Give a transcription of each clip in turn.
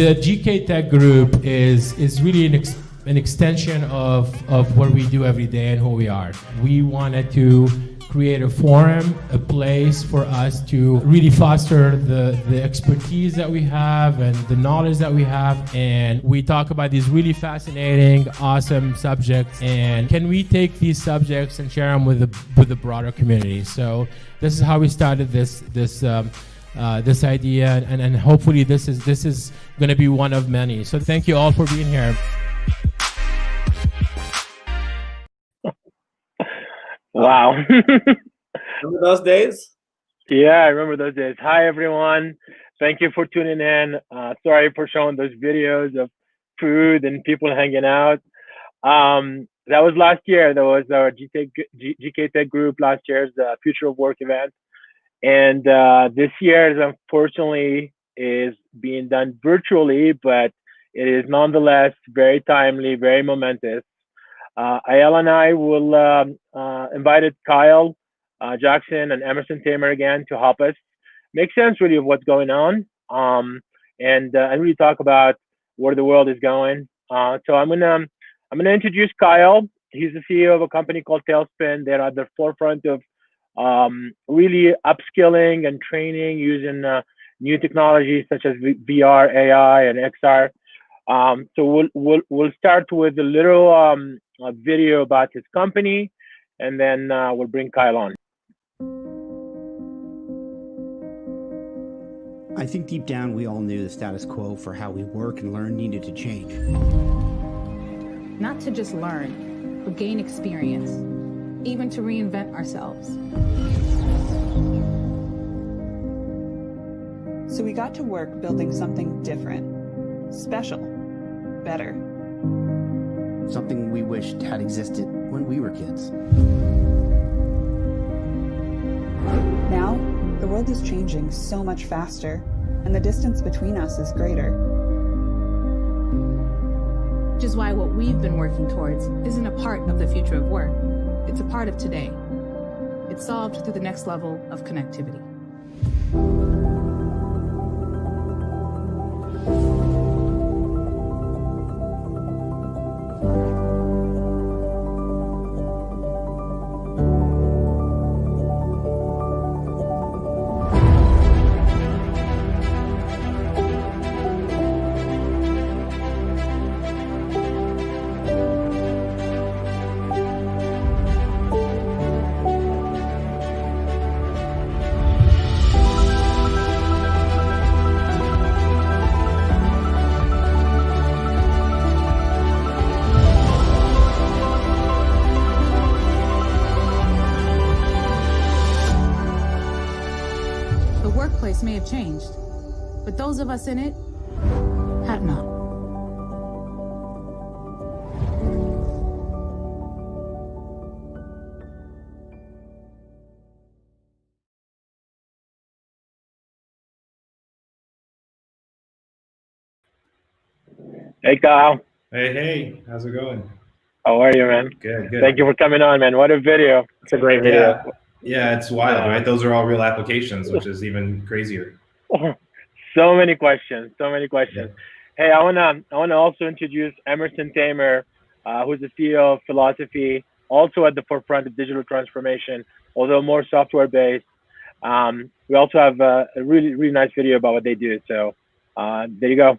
The GK Tech Group is really an extension of what we do every day and who we are. We wanted to create a forum, a place for us to really foster the expertise that we have and the knowledge that we have. And we talk about these really fascinating, awesome subjects. And can we take these subjects and share them with the broader community? So this is how we started this idea, and hopefully this is going to be one of many. So thank you all for being here. Wow. Remember those days? Yeah, I remember those days. Hi, everyone. Thank you for tuning in. Sorry for showing those videos of food and people hanging out. That was last year. That was our GK Tech Group last year's Future of Work event. And this year's, unfortunately, is being done virtually, but it is nonetheless very timely, very momentous. Ayal and I will invited Kyle, Jackson, and Emerson Tamer again to help us make sense really of what's going on, and really talk about where the world is going. So I'm gonna introduce Kyle. He's the CEO of a company called Talespin. They're at the forefront of really upskilling and training using new technologies such as VR, AI, and XR. So we'll start with a little a video about his company, and then we'll bring Kyle on. I think deep down we all knew the status quo for how we work and learn needed to change. Not to just learn, but gain experience, even to reinvent ourselves. So we got to work building something different, special, better. Something we wished had existed when we were kids. Now, the world is changing so much faster, and the distance between us is greater. Which is why what we've been working towards isn't a part of the future of work. It's a part of today. It's solved through the next level of connectivity. May have changed, but those of us in it have not. Hey, Kyle. Hey, how's it going? How are you, man? Good. Thank you for coming on, man. What a video. It's a great video. Yeah, it's wild, right? Those are all real applications, which is even crazier. So many questions. Yeah. Hey, I wanna also introduce Emerson Tamer, who's the CEO of Philosophie, also at the forefront of digital transformation, although more software based. We also have a really nice video about what they do. So there you go.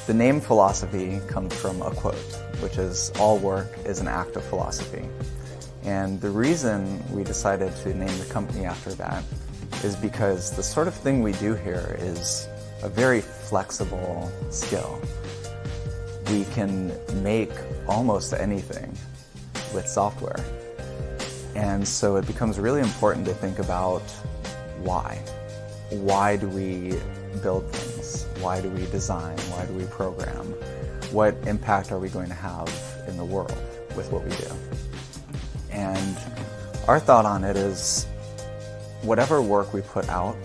The name Philosophie comes from a quote, which is, "All work is an act of philosophy." And the reason we decided to name the company after that is because the sort of thing we do here is a very flexible skill. We can make almost anything with software. And so it becomes really important to think about why. Why do we build things? Why do we design? Why do we program? What impact are we going to have in the world with what we do? And our thought on it is whatever work we put out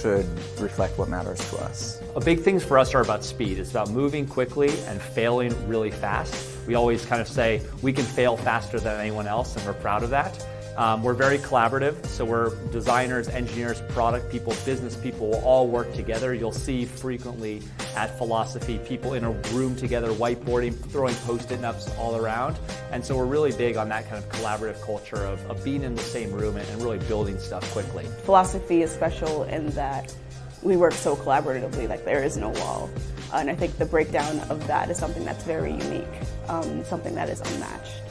should reflect what matters to us. Big things for us are about speed. It's about moving quickly and failing really fast. We always kind of say we can fail faster than anyone else, and we're proud of that. We're very collaborative, so we're designers, engineers, product people, business people will all work together. You'll see frequently at Philosophie people in a room together, whiteboarding, throwing post-it notes all around. And so we're really big on that kind of collaborative culture of being in the same room and really building stuff quickly. Philosophie is special in that we work so collaboratively, like there is no wall. And I think the breakdown of that is something that's very unique, something that is unmatched.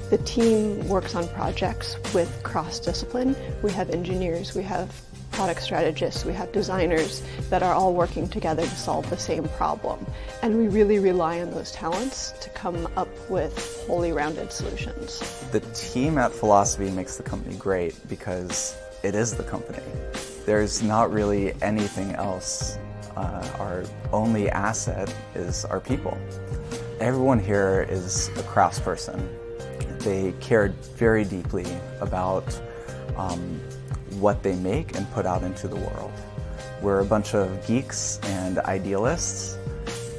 The team works on projects with cross-discipline. We have engineers, we have product strategists, we have designers that are all working together to solve the same problem. And we really rely on those talents to come up with wholly rounded solutions. The team at Philosophie makes the company great because it is the company. There's not really anything else. Our only asset is our people. Everyone here is a craftsperson. They cared very deeply about what they make and put out into the world. We're a bunch of geeks and idealists,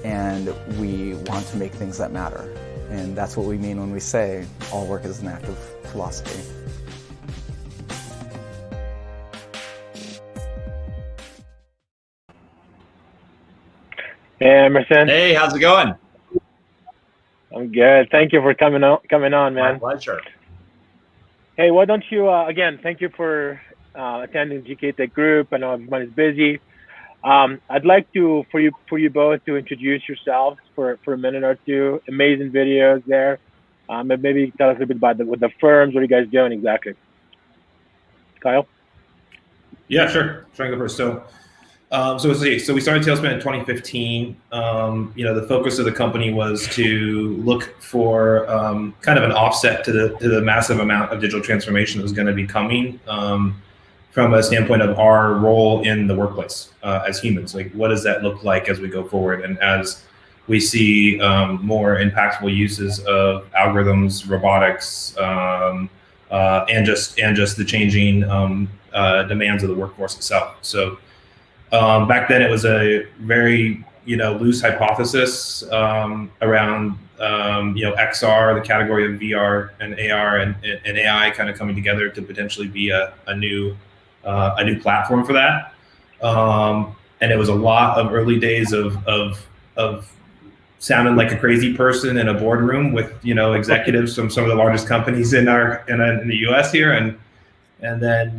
and we want to make things that matter. And that's what we mean when we say all work is an act of philosophy. Hey, Emerson. Hey, how's it going? I'm good. Thank you for coming on, man. My pleasure. Hey, why don't you, again, thank you for attending GK Tech Group. I know everybody's busy. I'd like to, for you both to introduce yourselves for a minute or two. Amazing videos there. Maybe tell us a little bit about the firms. What are you guys doing exactly? Kyle? Yeah, sure. Try and go first. So we started Talespin in 2015. The focus of the company was to look for kind of an offset to the massive amount of digital transformation that was going to be coming from a standpoint of our role in the workplace as humans. Like, what does that look like as we go forward? And as we see more impactful uses of algorithms, robotics, and just the changing demands of the workforce itself. So. Back then, it was a very loose hypothesis around XR, the category of VR and AR and AI kind of coming together to potentially be a new platform for that. And it was a lot of early days of sounding like a crazy person in a boardroom with executives from some of the largest companies in the U.S. here, and then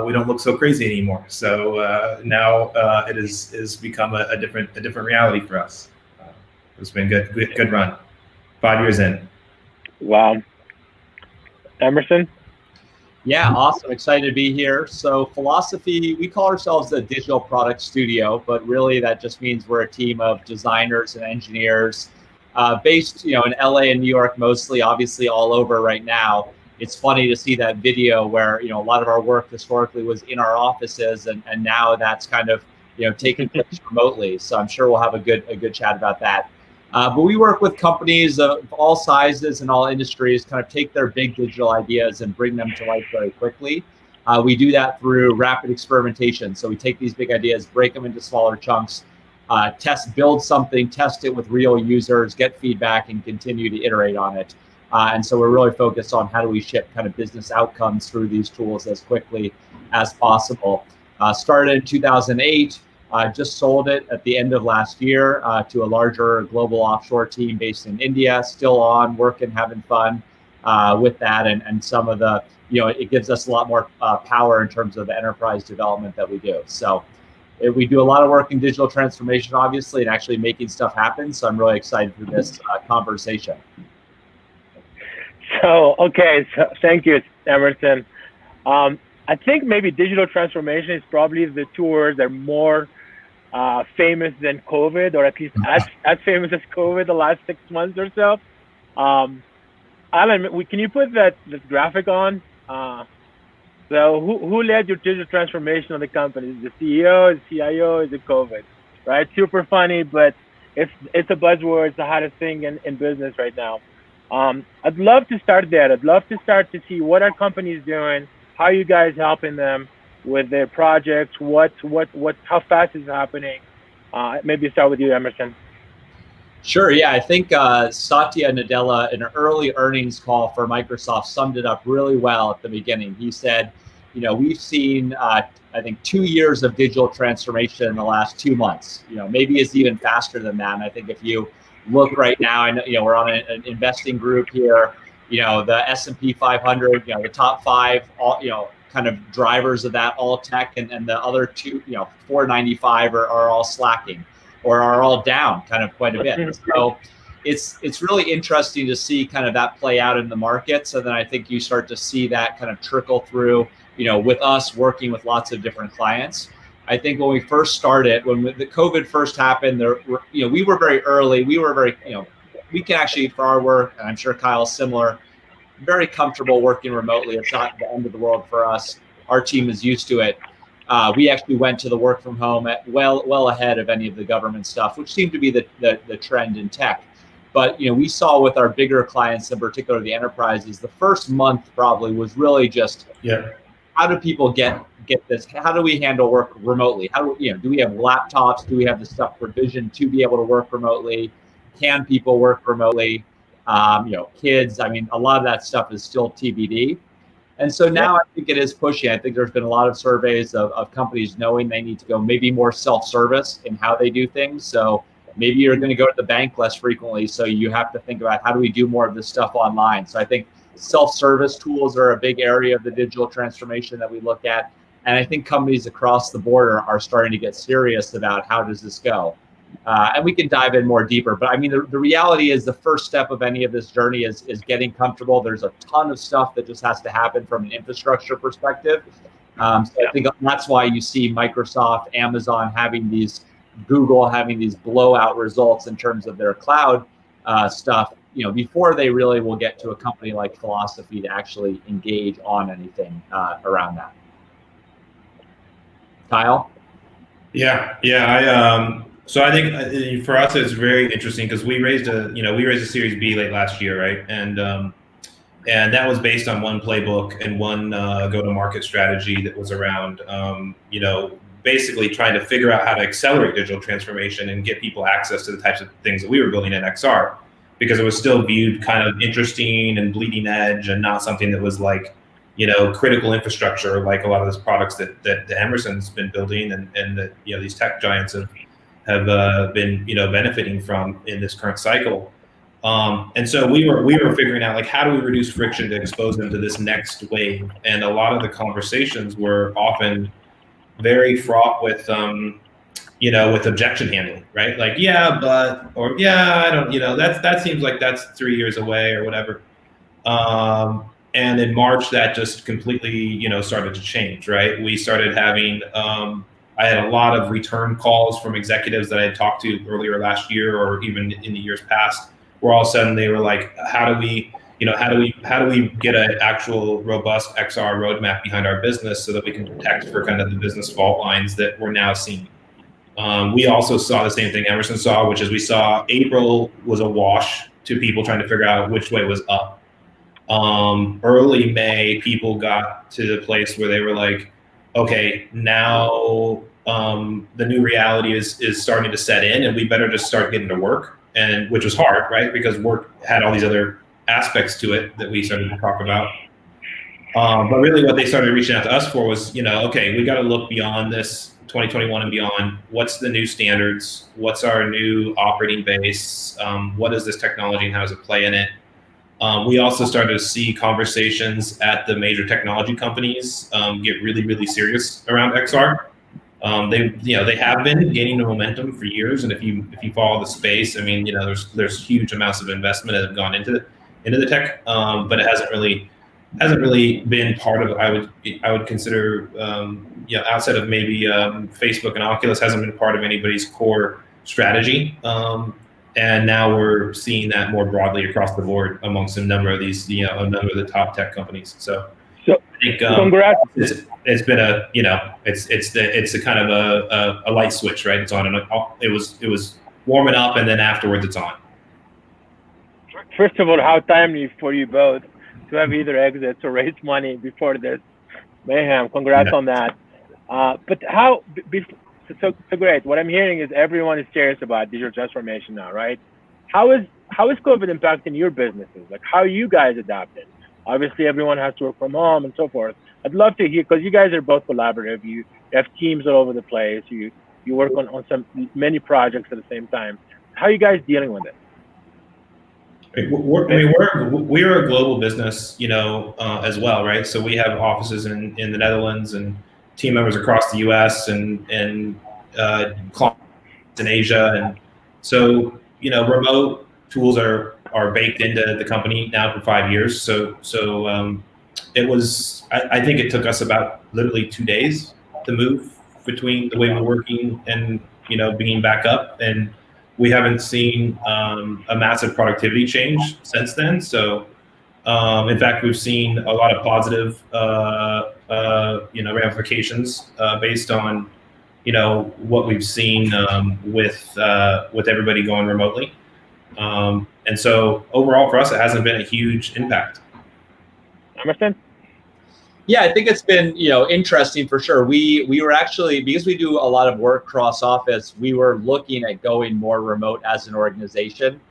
we don't look so crazy anymore. So now it is become a different reality for us. It's been good run. 5 years in. Wow. Emerson? Yeah, awesome. Excited to be here. So Philosophie, we call ourselves the digital product studio, but really that just means we're a team of designers and engineers based in LA and New York mostly, obviously all over right now. It's funny to see that video where a lot of our work historically was in our offices, and now that's kind of taking place remotely. So I'm sure we'll have a good chat about that. But we work with companies of all sizes and all industries, kind of take their big digital ideas and bring them to life very quickly. We do that through rapid experimentation. So we take these big ideas, break them into smaller chunks, build something, test it with real users, get feedback, and continue to iterate on it. And so we're really focused on how do we ship kind of business outcomes through these tools as quickly as possible. Started in 2008, just sold it at the end of last year to a larger global offshore team based in India, still on, working, having fun with that. And some of the, it gives us a lot more power in terms of the enterprise development that we do. So we do a lot of work in digital transformation, obviously, and actually making stuff happen. So I'm really excited for this conversation. So thank you, Emerson. I think maybe digital transformation is probably the two words that are more famous than COVID, or at least as famous as COVID the last 6 months or so. Alan, can you put this graphic on? So who led your digital transformation of the company? Is it the CEO, is it CIO, is it COVID? Right? Super funny, but it's a buzzword. It's the hottest thing in business right now. I'd love to start there. I'd love to start to see what are companies doing, how are you guys helping them with their projects, how fast is it happening? Maybe start with you, Emerson. Sure. Yeah, I think Satya Nadella, in an early earnings call for Microsoft, summed it up really well at the beginning. He said, we've seen, I think, 2 years of digital transformation in the last 2 months. Maybe it's even faster than that. And I think if you look right now, I know, we're on an investing group here. The S&P 500, the top 5, all, kind of drivers of that, all tech, and the other two, 495 are all slacking, or are all down kind of quite a bit. So it's really interesting to see kind of that play out in the markets. And then I think you start to see that kind of trickle through, with us working with lots of different clients. I think when we first started, when the COVID first happened, we were very early. We were very, we can actually, for our work, and I'm sure Kyle's similar, very comfortable working remotely. It's not the end of the world for us. Our team is used to it. We actually went to the work from home well ahead of any of the government stuff, which seemed to be the trend in tech. But we saw with our bigger clients, in particular the enterprises, the first month probably was really just how do people get this? How do we handle work remotely? How do we have laptops? Do we have the stuff provisioned to be able to work remotely? Can people work remotely? Kids. I mean, a lot of that stuff is still TBD. And so now I think it is pushing. I think there's been a lot of surveys of companies knowing they need to go maybe more self-service in how they do things. So maybe you're going to go to the bank less frequently. So you have to think about how do we do more of this stuff online. So I think self-service tools are a big area of the digital transformation that we look at. And I think companies across the board are starting to get serious about how does this go. And we can dive in more deeper. But I mean, the reality is the first step of any of this journey is getting comfortable. There's a ton of stuff that just has to happen from an infrastructure perspective. So I think that's why you see Microsoft, Amazon having these, Google having these blowout results in terms of their cloud stuff, before they really will get to a company like Philosophie to actually engage on anything around that. Kyle? So I think for us it's very interesting because we raised a Series B late last year, right? And that was based on one playbook and one go-to-market strategy that was around basically trying to figure out how to accelerate digital transformation and get people access to the types of things that we were building in XR, because it was still viewed kind of interesting and bleeding edge and not something that was like critical infrastructure like a lot of those products that Emerson's been building and that these tech giants have been benefiting from in this current cycle. And so we were figuring out like how do we reduce friction to expose them to this next wave, and a lot of the conversations were often very fraught with with objection handling, right? Like I don't, that seems like that's 3 years away or whatever. And in March that just completely started to change, right? We started having I had a lot of return calls from executives that I had talked to earlier last year or even in the years past, where all of a sudden they were like, how do we get an actual robust XR roadmap behind our business so that we can protect for kind of the business fault lines that we're now seeing. We also saw the same thing Emerson saw, which is we saw April was a wash to people trying to figure out which way was up. Early May, people got to the place where they were like, okay, now the new reality is starting to set in, and we better just start getting to work. And which was hard, right? Because work had all these other aspects to it that we started to talk about. But really what they started reaching out to us for was, okay, we got to look beyond this 2021 and beyond. What's the new standards? What's our new operating base? What is this technology and how does it play in it? We also started to see conversations at the major technology companies get really, really serious around XR. They have been gaining the momentum for years, and if you follow the space, I mean, there's huge amounts of investment that have gone into the tech, but it hasn't really been part of. I would consider outside of maybe Facebook and Oculus, hasn't been part of anybody's core strategy. And now we're seeing that more broadly across the board amongst a number of these, a number of the top tech companies. So I think congrats. It's been it's a kind of a light switch, right? It's on and off. It was warming up, and then afterwards it's on. First of all, how timely for you both to have either exits or raise money before this mayhem. Congrats on that. But so great. What I'm hearing is everyone is serious about digital transformation now, right? how is COVID impacting your businesses? Like, how you guys adapted? Obviously, everyone has to work from home and so forth. I'd love to hear, because you guys are both collaborative. You have teams all over the place. You work on many projects at the same time. How are you guys dealing with it? We're a global business, as well, right? So we have offices in the Netherlands and team members across the U.S. and clients in Asia, and so remote tools are baked into the company now for 5 years. So it was. I think it took us about literally 2 days to move between the way we're working and being back up, and we haven't seen a massive productivity change since then. So, in fact, we've seen a lot of positive, ramifications based on, what we've seen with everybody going remotely. And so, overall, for us, it hasn't been a huge impact. Emerson? Yeah, I think it's been, interesting for sure. We were actually, because we do a lot of work cross office, we were looking at going more remote as an organization.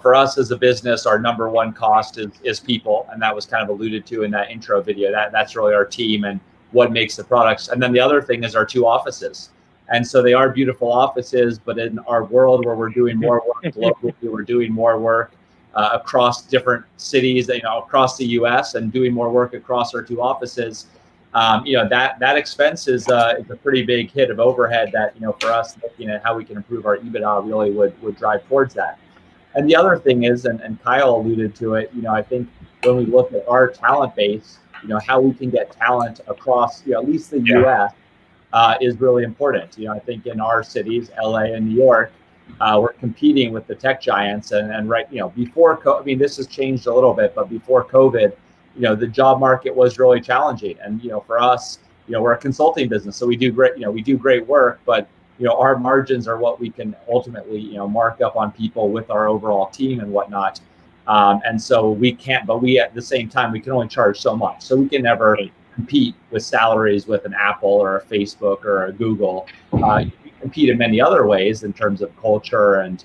For us as a business, our number one cost is people, and that was kind of alluded to in that intro video. That's really our team and what makes the products. And then the other thing is our 2 offices. And so they are beautiful offices, but in our world where we're doing more work globally, we're doing more work across different cities, across the U.S. and doing more work across our 2 offices. That expense is a pretty big hit of overhead that, for us, looking at how we can improve our EBITDA really would drive towards that. And the other thing is, and Kyle alluded to it, I think when we look at our talent base, how we can get talent across, at least the U.S. Is really important. I think in our cities, LA and New York, we're competing with the tech giants, and right, before COVID, this has changed a little bit, but before COVID, the job market was really challenging. And for us, we're a consulting business, so we do great work, but our margins are what we can ultimately mark up on people with our overall team and whatnot. And so we can't, but we at the same time we can only charge so much, so we can never compete with salaries with an Apple or a Facebook or a Google. Compete in many other ways in terms of culture and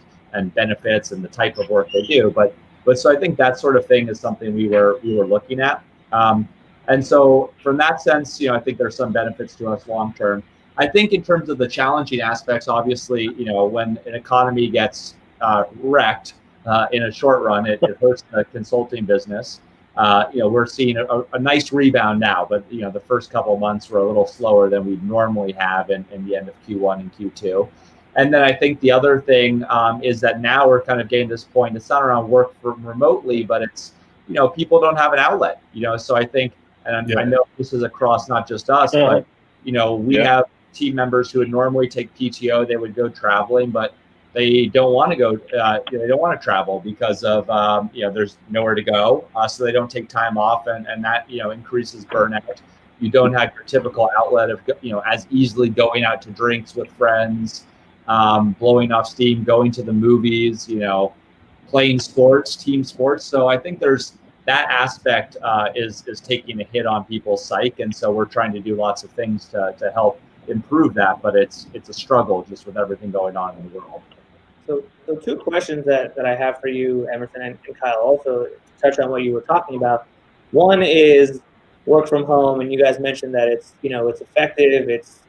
benefits and the type of work they do. But so I think that sort of thing is something we were looking at. And so from that sense, I think there's some benefits to us long term. I think in terms of the challenging aspects, obviously, when an economy gets wrecked in a short run, it hurts the consulting business. We're seeing a nice rebound now, but the first couple of months were a little slower than we normally have in the end of Q1 and Q2. And then I think the other thing is that now we're kind of getting to this point. It's not around work from remotely, but it's people don't have an outlet. So I think, and I know this is across not just us, but we have team members who would normally take PTO. They would go traveling, but they don't want to go. They don't want to travel because of there's nowhere to go, so they don't take time off, and that increases burnout. You don't have your typical outlet of as easily going out to drinks with friends, blowing off steam, going to the movies, playing sports, team sports. So I think there's that aspect is taking a hit on people's psyche, and so we're trying to do lots of things to help improve that, but it's a struggle just with everything going on in the world. So 2 questions that I have for you, Emerson and Kyle, also to touch on what you were talking about. One is work from home, and you guys mentioned that it's it's effective, it's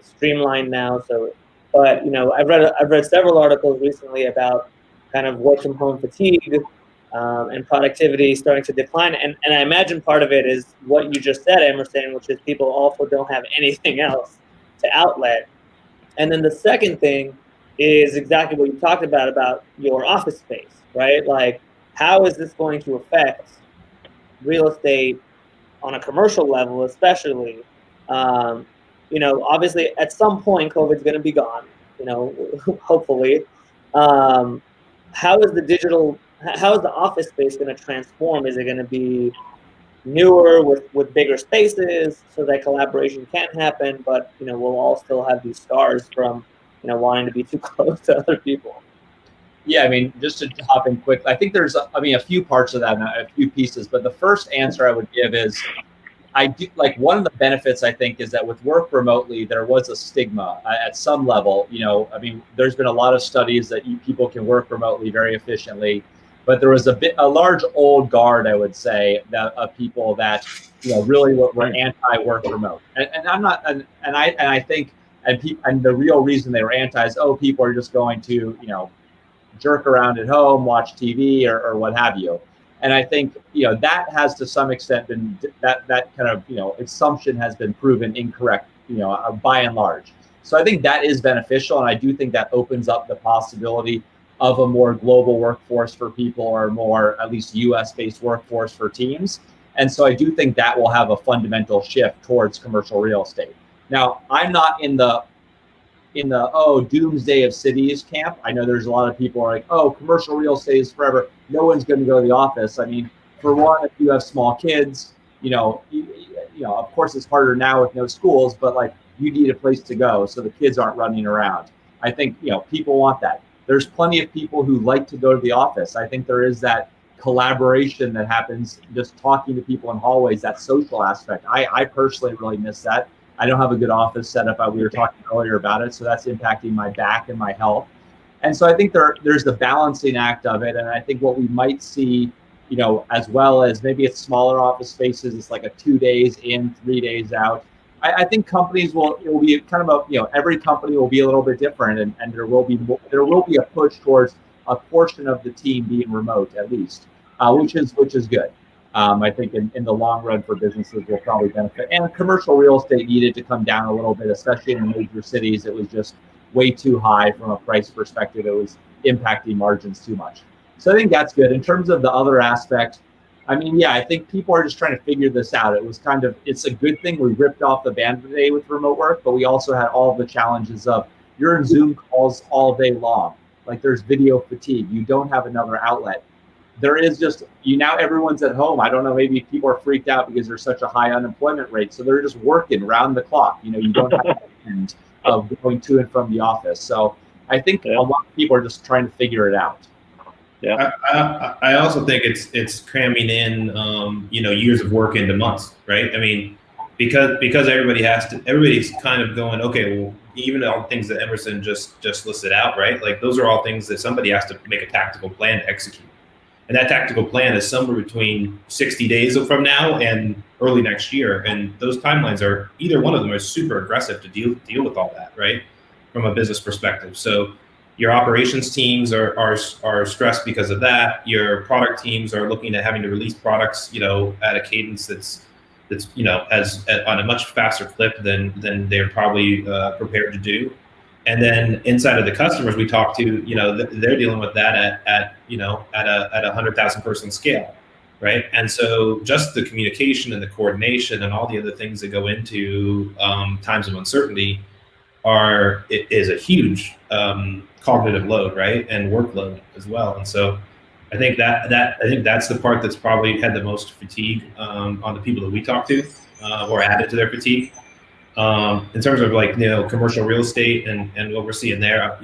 streamlined now. So, but I've read several articles recently about kind of work from home fatigue and productivity starting to decline, and I imagine part of it is what you just said, Emerson, which is people also don't have anything else to outlet. And then the second thing is exactly what you talked about your office space, right? Like, how is this going to affect real estate on a commercial level, especially? Obviously, at some point, COVID's going to be gone, hopefully. How is the office space going to transform? Is it going to be newer with bigger spaces so that collaboration can happen, but we'll all still have these scars from wanting to be too close to other people? Yeah, just to hop in quick, I think there's a few parts of that and a few pieces, but the first answer I would give is I do like one of the benefits I think is that with work remotely, there was a stigma at some level. I mean, there's been a lot of studies that people can work remotely very efficiently, but there was a large old guard, I would say, of people that really were anti-work remote. And I'm not, and I think, and the real reason they were anti is, oh, people are just going to jerk around at home, watch TV or what have you. And I think, that has to some extent been, that kind of, assumption has been proven incorrect, by and large. So I think that is beneficial. And I do think that opens up the possibility of a more global workforce for people, or more, at least US-based workforce for teams. And so I do think that will have a fundamental shift towards commercial real estate. Now, I'm not in the doomsday of cities camp. I know there's a lot of people who are like, oh, commercial real estate is forever. No one's going to go to the office. I mean, for one, if you have small kids, of course it's harder now with no schools, but like you need a place to go so the kids aren't running around. I think, people want that. There's plenty of people who like to go to the office. I think there is that collaboration that happens just talking to people in hallways, that social aspect. I personally really miss that. I don't have a good office setup. We were talking earlier about it, so that's impacting my back and my health. And so I think there's the balancing act of it. And I think what we might see, as well as maybe it's smaller office spaces, it's like a 2 days in, 3 days out. I think companies it will be kind of every company will be a little bit different, and there will be a push towards a portion of the team being remote at least, which is good. I think in the long run for businesses will probably benefit. And commercial real estate needed to come down a little bit, especially in major cities. It was just way too high from a price perspective. It was impacting margins too much. So I think that's good. In terms of the other aspect, I mean, yeah, I think people are just trying to figure this out. It's a good thing we ripped off the Band-Aid with remote work, but we also had all the challenges of you're in Zoom calls all day long. Like there's video fatigue. You don't have another outlet. There is just, now everyone's at home. I don't know, maybe people are freaked out because there's such a high unemployment rate. So they're just working round the clock. You don't have the end of going to and from the office. So I think a lot of people are just trying to figure it out. Yeah. I also think it's cramming in, years of work into months, right? I mean, because everybody's kind of going, okay, well, even all the things that Emerson just listed out, right? Like those are all things that somebody has to make a tactical plan to execute. And that tactical plan is somewhere between 60 days from now and early next year. And those timelines are, either one of them are super aggressive to deal with all that, right? From a business perspective. So your operations teams are stressed because of that. Your product teams are looking at having to release products, at a cadence that's on a much faster clip than they're probably prepared to do. And then inside of the customers we talk to, they're dealing with that at a 100,000 person scale, right? And so just the communication and the coordination and all the other things that go into times of uncertainty is a huge cognitive load, right, and workload as well. And so I think that's the part that's probably had the most fatigue on the people that we talk to, or added to their fatigue. In terms of commercial real estate and what we're seeing there,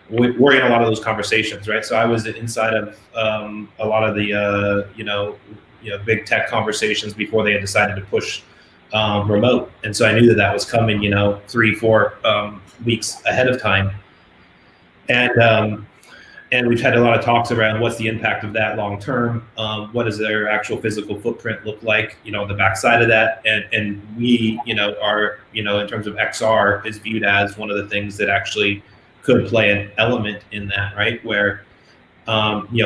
we're in a lot of those conversations, right? So I was inside of a lot of the big tech conversations before they had decided to push remote, and so I knew that was coming, 3-4 weeks ahead of time, and we've had a lot of talks around what's the impact of that long term. What does their actual physical footprint look like, the backside of that? And we, are, in terms of XR is viewed as one of the things that actually could play an element in that, right? Where,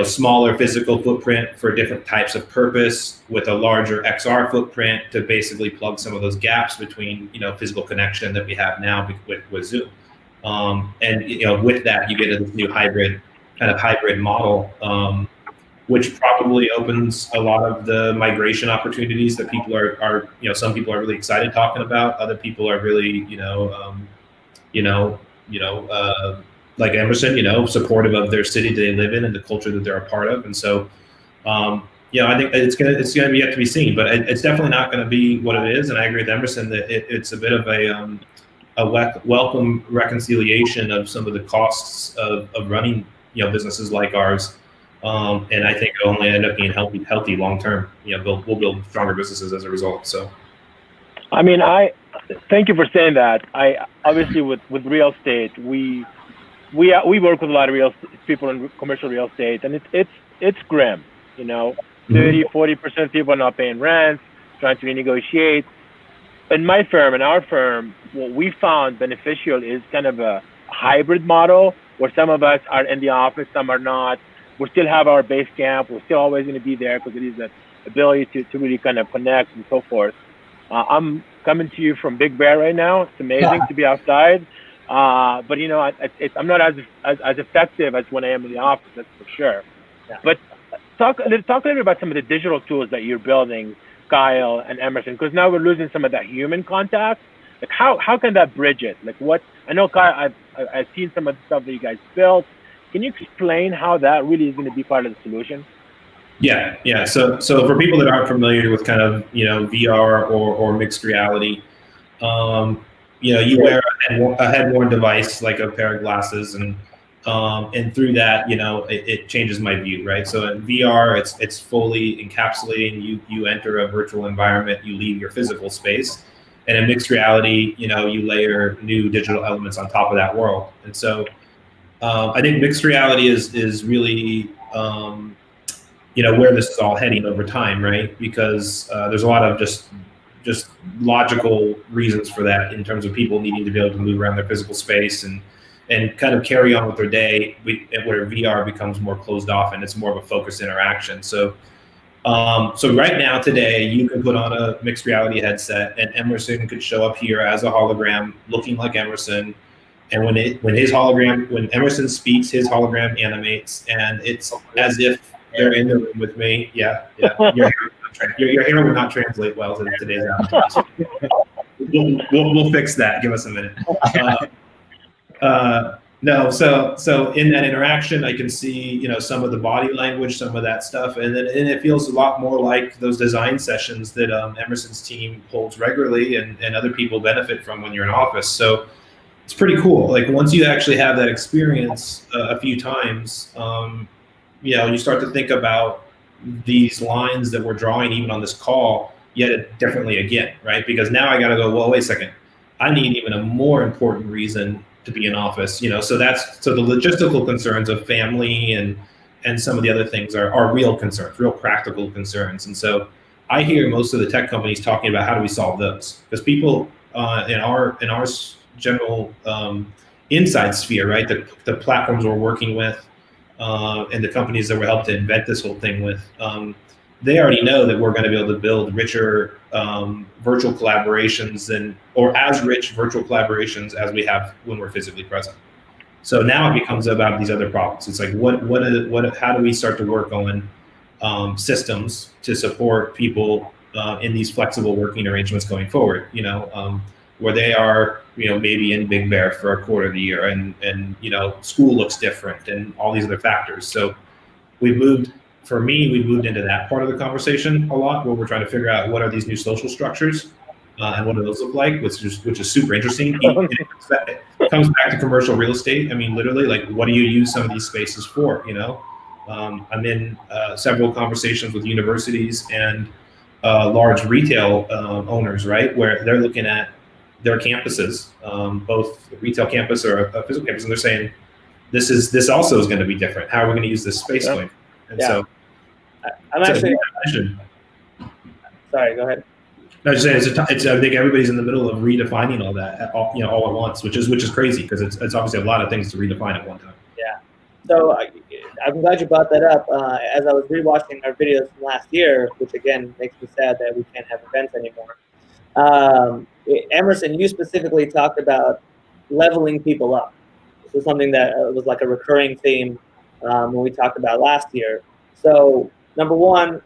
smaller physical footprint for different types of purpose with a larger XR footprint to basically plug some of those gaps between, physical connection that we have now with Zoom. And, with that, you get this new hybrid model, which probably opens a lot of the migration opportunities that people are some people are really excited talking about. Other people are really, like Emerson, supportive of their city that they live in and the culture that they're a part of. And so, I think it's gonna be yet to be seen, but it's definitely not going to be what it is. And I agree with Emerson that it's a bit of a welcome reconciliation of some of the costs of running businesses like ours, and I think it'll only end up being healthy long term. We'll build stronger businesses as a result. So I mean, thank you for saying that. I obviously with real estate, we work with a lot of people in commercial real estate, and it's grim. 30-40% of people are not paying rent, trying to renegotiate. In my firm, in our firm, what we found beneficial is kind of a hybrid model where some of us are in the office, some are not. We still have our base camp. We're still always going to be there because it is that ability to really kind of connect and so forth. I'm coming to you from Big Bear right now. It's amazing to be outside. But I'm not as effective as when I am in the office, that's for sure. Yeah. But talk a little bit about some of the digital tools that you're building, Kyle and Emerson, because now we're losing some of that human contact. Like how can that bridge it? Like what? I know, Kyle, I've seen some of the stuff that you guys built. Can you explain how that really is going to be part of the solution? Yeah. So for people that aren't familiar with kind of VR or mixed reality, you wear a head-worn device like a pair of glasses, and through that, it changes my view, right? So in VR, it's fully encapsulating. You enter a virtual environment, you leave your physical space, and in mixed reality, you layer new digital elements on top of that world. And so I think mixed reality is really where this is all heading over time, right? Because there's a lot of just logical reasons for that in terms of people needing to be able to move around their physical space and kind of carry on with their day, where VR becomes more closed off and it's more of a focused interaction. So right now, today, you can put on a mixed reality headset and Emerson could show up here as a hologram looking like Emerson. And when Emerson speaks, his hologram animates, and it's as if they're in the room with me. Yeah. Your hair would not translate well to today's application. We'll fix that. Give us a minute. No, so in that interaction, I can see some of the body language, some of that stuff, and it feels a lot more like those design sessions that Emerson's team holds regularly, and other people benefit from when you're in office. So it's pretty cool. Like once you actually have that experience a few times, you start to think about these lines that we're drawing even on this call yet differently again, right? Because now I got to go, well, wait a second, I need even a more important reason to be in office, so the logistical concerns of family and some of the other things are real concerns, real practical concerns. And so I hear most of the tech companies talking about how do we solve those, because people in our general inside sphere, right, the platforms we're working with and the companies that were helped to invent this whole thing with, they already know that we're going to be able to build richer virtual collaborations or as rich virtual collaborations as we have when we're physically present. So now it becomes about these other problems. It's like how do we start to work on systems to support people in these flexible working arrangements going forward? Where they are, maybe in Big Bear for a quarter of the year, and school looks different, and all these other factors. So we've moved into that part of the conversation a lot, where we're trying to figure out what are these new social structures and what do those look like, which is super interesting. It comes back to commercial real estate. I mean, literally, like, what do you use some of these spaces for? I'm in several conversations with universities and large retail owners, right, where they're looking at their campuses, both a retail campus or a physical campus, and they're saying, this also is going to be different. How are we going to use this space going? And so I'm actually. Sorry, go ahead. No, just saying, I think everybody's in the middle of redefining all that, all at once, which is crazy, because it's obviously a lot of things to redefine at one time. Yeah. So I'm glad you brought that up. As I was rewatching our videos from last year, which again makes me sad that we can't have events anymore. Emerson, you specifically talked about leveling people up. This was something that was like a recurring theme when we talked about last year. So number one,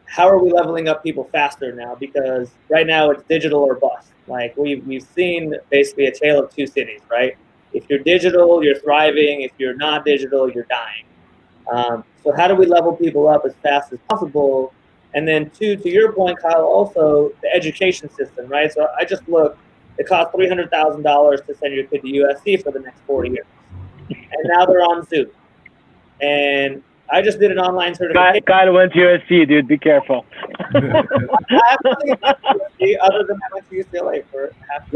how are we leveling up people faster now? Because right now it's digital or bust. Like we've seen basically a tale of two cities, right? If you're digital, you're thriving. If you're not digital, you're dying. So how do we level people up as fast as possible? And then two, to your point, Kyle, also the education system, right? So I just looked, it cost $300,000 to send your kid to USC for the next 4 years. And now they're on Zoom. And I just did an online certification. Kyle went to USC, dude. Be careful. I have nothing about USC other than I went to UCLA for half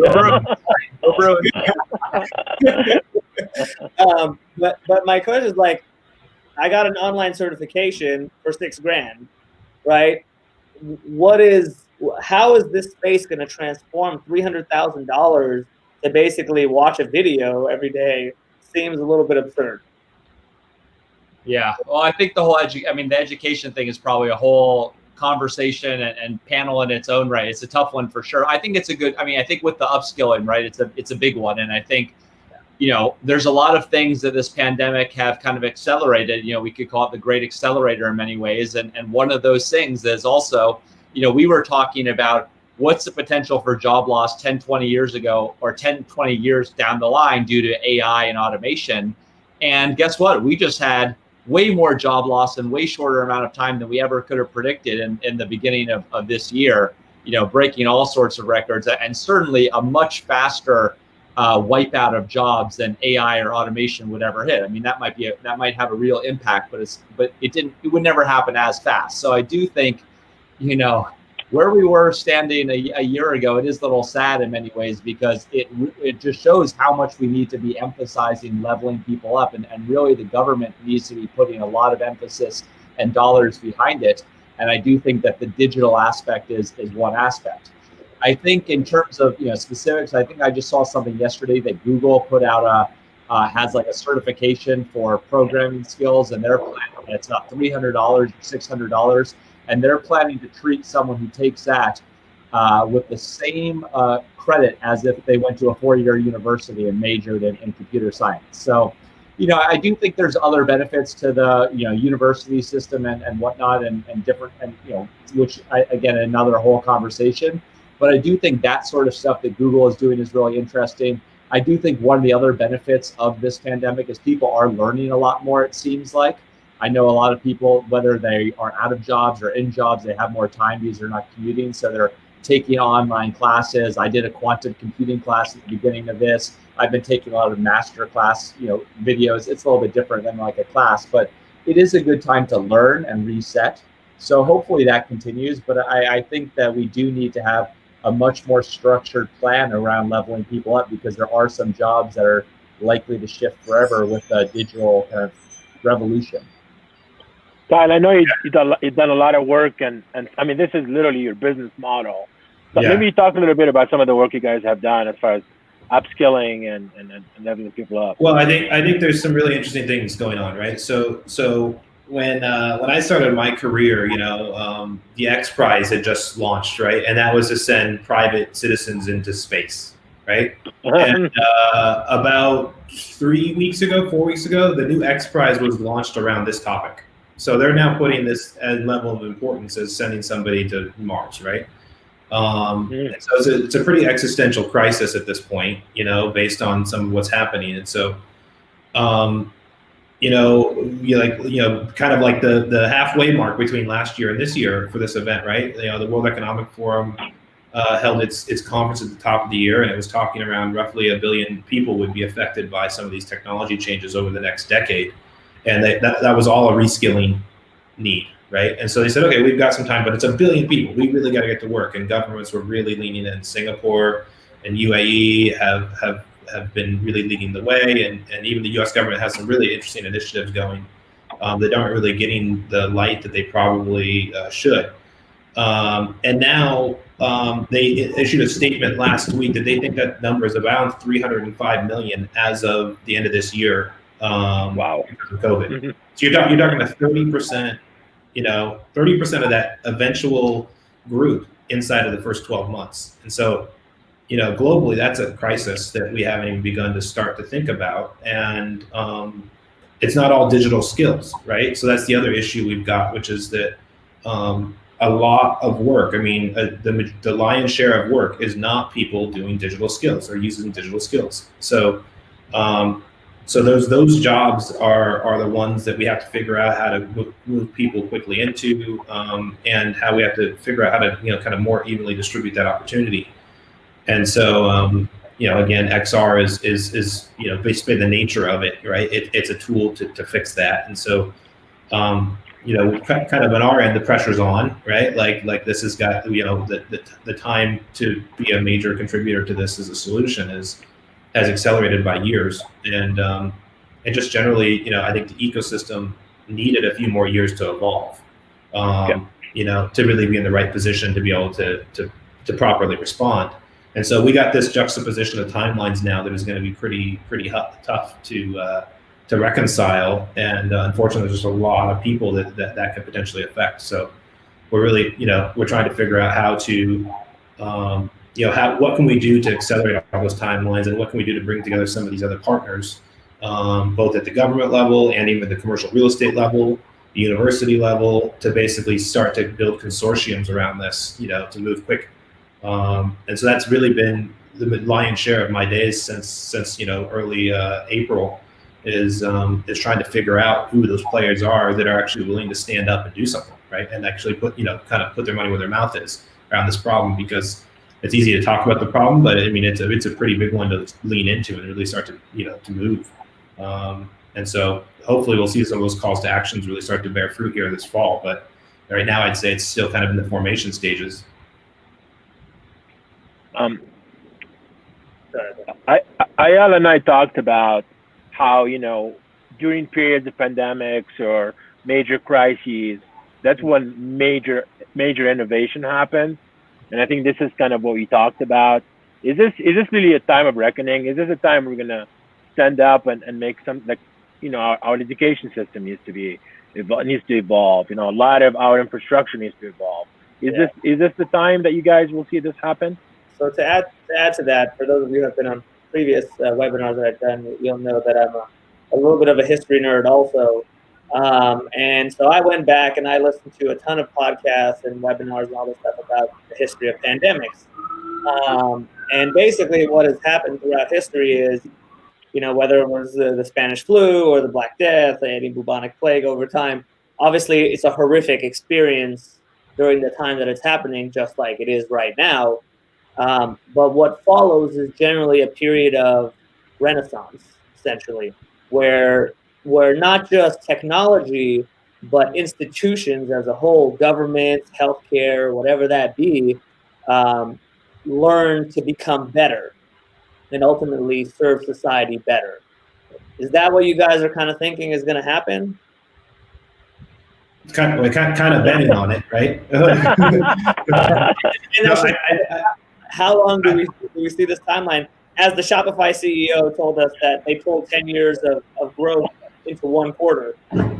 but my question is like, I got an online certification for $6,000, right? How is this space going to transform $300,000 to basically watch a video every day? Seems a little bit absurd. Yeah, well, I think the whole the education thing is probably a whole conversation and panel in its own right. It's a tough one for sure. I think it's a good. I think with the upskilling, right, it's a big one, and I think, there's a lot of things that this pandemic have kind of accelerated. We could call it the great accelerator in many ways, and one of those things is also, we were talking about what's the potential for job loss 10, 20 years ago or 10, 20 years down the line due to AI and automation, and guess what? We just had way more job loss in way shorter amount of time than we ever could have predicted in the beginning of this year, breaking all sorts of records, and certainly a much faster wipeout of jobs than AI or automation would ever hit. That might have a real impact, but it would never happen as fast. So I do think, where we were standing a year ago, it is a little sad in many ways, because it just shows how much we need to be emphasizing leveling people up, and really the government needs to be putting a lot of emphasis and dollars behind it. And I do think that the digital aspect is one aspect. I think in terms of specifics, I think I just saw something yesterday that Google put out has like a certification for programming skills, and they're planning, it's not $300 or $600. And they're planning to treat someone who takes that with the same credit as if they went to a 4-year university and majored in computer science. So, I do think there's other benefits to the university system and whatnot, and different, which again, another whole conversation. But I do think that sort of stuff that Google is doing is really interesting. I do think one of the other benefits of this pandemic is people are learning a lot more, it seems like. I know a lot of people, whether they are out of jobs or in jobs, they have more time because they're not commuting, so they're taking online classes. I did a quantum computing class at the beginning of this. I've been taking a lot of master class, videos. It's a little bit different than like a class, but it is a good time to learn and reset. So hopefully that continues. But I think that we do need to have a much more structured plan around leveling people up, because there are some jobs that are likely to shift forever with the digital kind of revolution. Kyle, I know you've done a lot of work, and this is literally your business model. But maybe talk a little bit about some of the work you guys have done as far as upskilling and leveling people up. Well, I think there's some really interesting things going on, right? So when I started my career, the X Prize had just launched, right? And that was to send private citizens into space, right? And about 4 weeks ago, the new X Prize was launched around this topic. So they're now putting this level of importance as sending somebody to Mars, right? So it's a pretty existential crisis at this point, based on some of what's happening. And so, kind of like the halfway mark between last year and this year for this event, right? The World Economic Forum held its conference at the top of the year, and it was talking around roughly 1 billion people would be affected by some of these technology changes over the next decade. And that was all a reskilling need, right? And so they said, okay, we've got some time, but it's 1 billion people. We really got to get to work. And governments were really leaning in. Singapore and UAE have been really leading the way. And even the US government has some really interesting initiatives going that aren't really getting the light that they probably should. And now they issued a statement last week that they think that number is around 305 million as of the end of this year. Wow. Because of COVID. Mm-hmm. So you're talking about 30%, 30% of that eventual group inside of the first 12 months. And so, globally, that's a crisis that we haven't even begun to start to think about. And it's not all digital skills, right? So that's the other issue we've got, which is that a lot of work, the lion's share of work is not people doing digital skills or using digital skills. So those jobs are the ones that we have to figure out how to move people quickly into, and how we have to figure out how to kind of more evenly distribute that opportunity. And so again, XR is basically the nature of it, right? It's a tool to fix that. And so kind of on our end, the pressure's on, right? Like this has got, the time to be a major contributor to this as a solution has accelerated by years. And just generally, I think the ecosystem needed a few more years to evolve, to really be in the right position to be able to properly respond. And so we got this juxtaposition of timelines now that is going to be pretty tough to reconcile. And unfortunately, there's just a lot of people that could potentially affect. So we're really, we're trying to figure out how to, what can we do to accelerate all those timelines, and what can we do to bring together some of these other partners, both at the government level and even the commercial real estate level, the university level, to basically start to build consortiums around this, to move quick. And so that's really been the lion's share of my days since early April, is trying to figure out who those players are that are actually willing to stand up and do something, right? And actually put their money where their mouth is around this problem, because it's easy to talk about the problem, but I mean, it's a pretty big one to lean into and really start to, to move. And so hopefully we'll see some of those calls to actions really start to bear fruit here this fall. But right now I'd say it's still kind of in the formation stages. Ayal and I talked about how, during periods of pandemics or major crises, that's when major innovation happens. And I think this is kind of what we talked about. Is this really a time of reckoning? Is this a time we're gonna stand up and make some, like, our education system needs to evolve. A lot of our infrastructure needs to evolve. Is this the time that you guys will see this happen? So to add to that, for those of you who have been on previous webinars that I've done, you'll know that I'm a little bit of a history nerd also. And so I went back and I listened to a ton of podcasts and webinars and all this stuff about the history of pandemics. And basically what has happened throughout history is, whether it was the Spanish flu or the Black Death, the bubonic plague over time, obviously it's a horrific experience during the time that it's happening, just like it is right now. But what follows is generally a period of renaissance, essentially, where not just technology, but institutions as a whole, governments, healthcare, whatever that be, learn to become better and ultimately serve society better. Is that what you guys are kind of thinking is going to happen? It's kind of betting on it, right? How long do we see this timeline? As the Shopify CEO told us that they pulled 10 years of growth into one quarter. I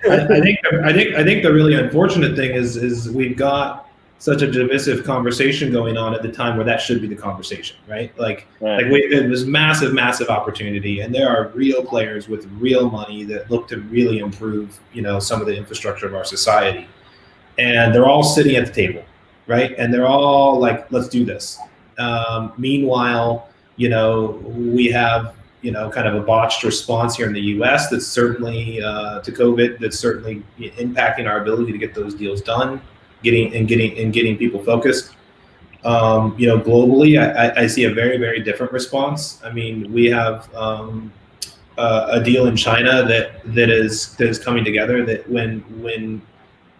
think the really unfortunate thing is we've got such a divisive conversation going on at the time where that should be the conversation, right? It was massive opportunity, and there are real players with real money that look to really improve, some of the infrastructure of our society, and they're all sitting at the table, right? And they're all like, let's do this. Meanwhile, we have, kind of a botched response here in the U.S. that's certainly to COVID, that's certainly impacting our ability to get those deals done, getting people focused. Globally, I see a very, very different response. I mean, we have a deal in China that is coming together, that when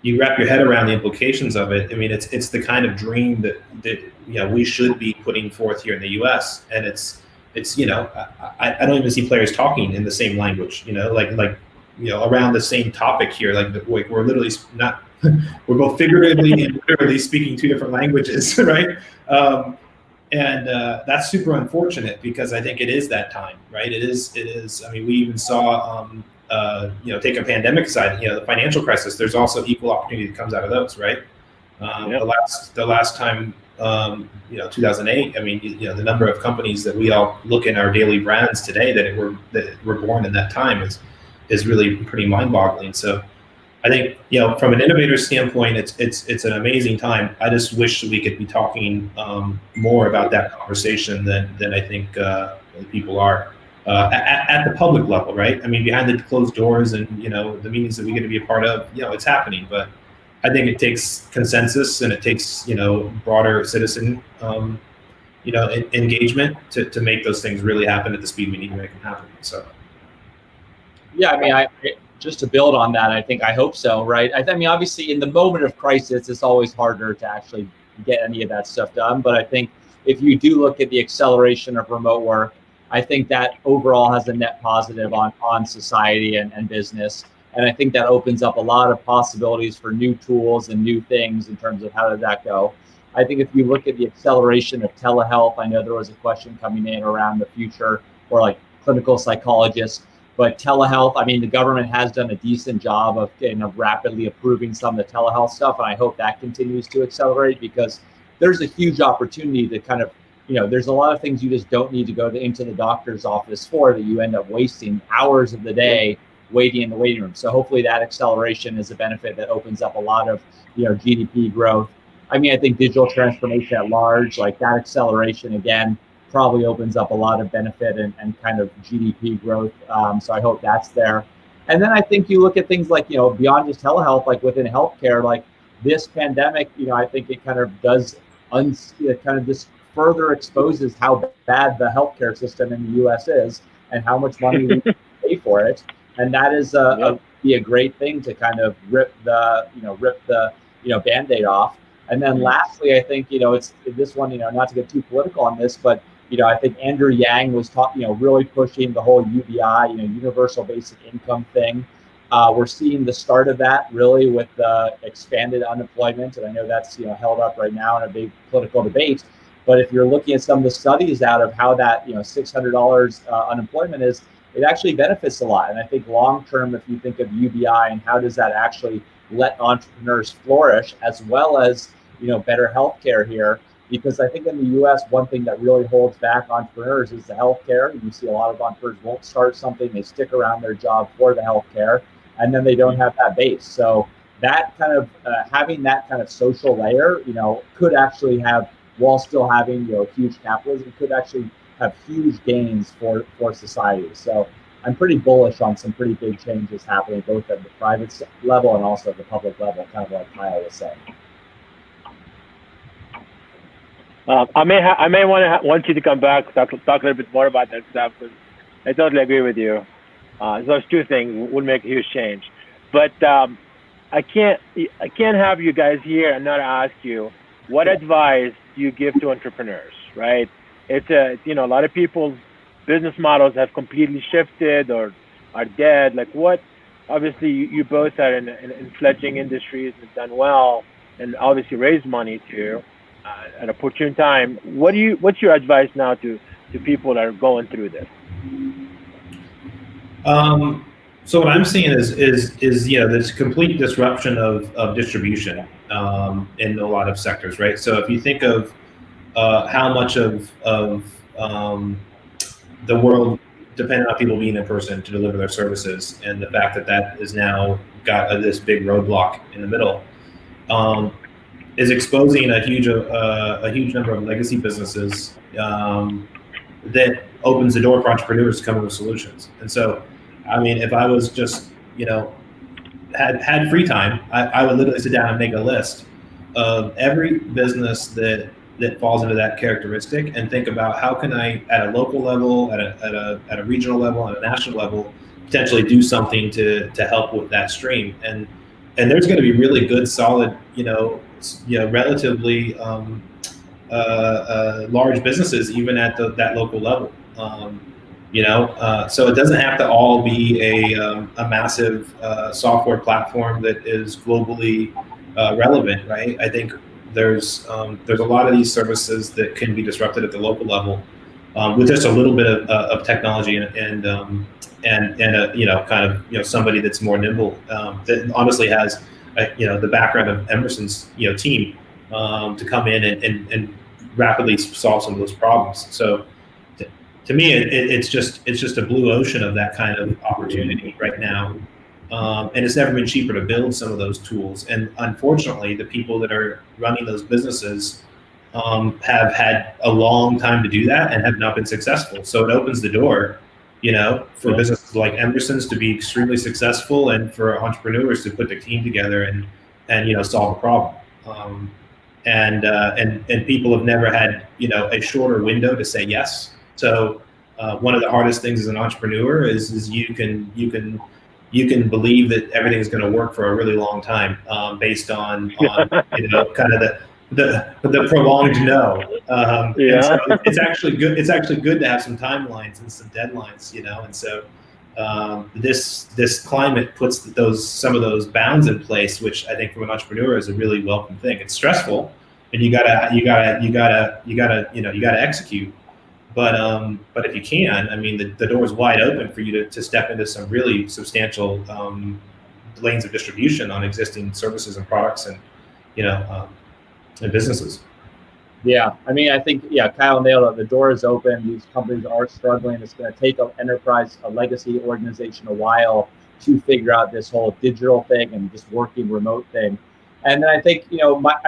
you wrap your head around the implications of it, I mean, it's the kind of dream that we should be putting forth here in the U.S. And it's I don't even see players talking in the same language, around the same topic here. We're literally not, we're both figuratively and literally speaking two different languages, right? And that's super unfortunate, because I think it is that time, right? It is. I mean, we even saw, take a pandemic aside, the financial crisis, there's also equal opportunity that comes out of those, right? The last time, 2008, I mean, the number of companies that we all look in our daily brands today that were born in that time is really pretty mind-boggling. So I think, from an innovator standpoint, it's an amazing time. I just wish we could be talking more about that conversation than I think people are at the public level, right? I mean, behind the closed doors and, the meetings that we get to be a part of, it's happening. But I think it takes consensus, and it takes, broader citizen, engagement to make those things really happen at the speed we need to make them happen. So. Yeah, I mean, just to build on that, I hope so, right? I mean, obviously, in the moment of crisis, it's always harder to actually get any of that stuff done. But I think if you do look at the acceleration of remote work, I think that overall has a net positive on society and business. And I think that opens up a lot of possibilities for new tools and new things in terms of how did that go. I think if you look at the acceleration of telehealth, I know there was a question coming in around the future or like clinical psychologists, but telehealth, I mean, the government has done a decent job of rapidly approving some of the telehealth stuff. And I hope that continues to accelerate because there's a huge opportunity to kind of, there's a lot of things you just don't need to go into the doctor's office for that you end up wasting hours of the day waiting in the waiting room. So hopefully that acceleration is a benefit that opens up a lot of, GDP growth. I mean, I think digital transformation at large, like that acceleration again, probably opens up a lot of benefit and kind of GDP growth. So I hope that's there. And then I think you look at things like, beyond just telehealth, like within healthcare, like this pandemic, I think it kind of does just further exposes how bad the healthcare system in the US is and how much money we pay for it. And that is be a great thing to kind of rip the Band-Aid off. And then lastly, I think, it's this one, not to get too political on this, but, I think Andrew Yang was really pushing the whole UBI, universal basic income thing. We're seeing the start of that really with the expanded unemployment. And I know that's, held up right now in a big political debate. But if you're looking at some of the studies out of how that, $600 unemployment is, it actually benefits a lot. And I think long-term, if you think of UBI and how does that actually let entrepreneurs flourish as well as, better healthcare here, because I think in the US, one thing that really holds back entrepreneurs is the healthcare. You see a lot of entrepreneurs won't start something, they stick around their job for the healthcare, and then they don't have that base. So that kind of having that kind of social layer, could actually have, while still having huge capitalism, could actually have huge gains for society. So I'm pretty bullish on some pretty big changes happening both at the private level and also at the public level, kind of like Kyle was saying. I may want you to come back talk a little bit more about that stuff because I totally agree with you. Those two things would make a huge change. But I can't have you guys here and not ask you what advice do you give to entrepreneurs, right? It's a lot of people's business models have completely shifted or are dead. Like what? Obviously, you both are in fledgling industries and done well, and obviously raised money too at an opportune time. What's your advice now to people that are going through this? So what I'm seeing is this complete disruption of distribution in a lot of sectors, right? So if you think of how much of the world depended on people being in person to deliver their services, and the fact that is now got this big roadblock in the middle, is exposing a huge number of legacy businesses that opens the door for entrepreneurs to come up with solutions. And so, I mean, if I was just had free time, I would literally sit down and make a list of every business that falls into that characteristic and think about how can I, at a local level, at a regional level, at a national level, potentially do something to help with that stream. And there's going to be really good, solid, relatively large businesses even at that local level. So it doesn't have to all be a massive software platform that is globally relevant, right? I think there's a lot of these services that can be disrupted at the local level with just a little bit of technology and somebody that's more nimble that honestly has the background of Emerson's team to come in and rapidly solve some of those problems. So to me, it's just a blue ocean of that kind of opportunity right now. And it's never been cheaper to build some of those tools. And unfortunately, the people that are running those businesses have had a long time to do that and have not been successful. So it opens the door, for businesses like Emerson's to be extremely successful and for entrepreneurs to put their team together and solve a problem. And people have never had, a shorter window to say yes. So one of the hardest things as an entrepreneur is you can you can believe that everything is going to work for a really long time, based on you know, kind of the prolonged no. And so it's actually good. It's actually good to have some timelines and some deadlines, you know. And so this climate puts some of those bounds in place, which I think from an entrepreneur is a really welcome thing. It's stressful, and you gotta execute. But if you can, I mean, the door is wide open for you to step into some really substantial lanes of distribution on existing services and products, and you know, and businesses. Yeah, I mean, I think, yeah, Kyle nailed it. The door is open. These companies are struggling. It's going to take an enterprise, a legacy organization, a while to figure out this whole digital thing and just working remote thing. And then I think, you know, my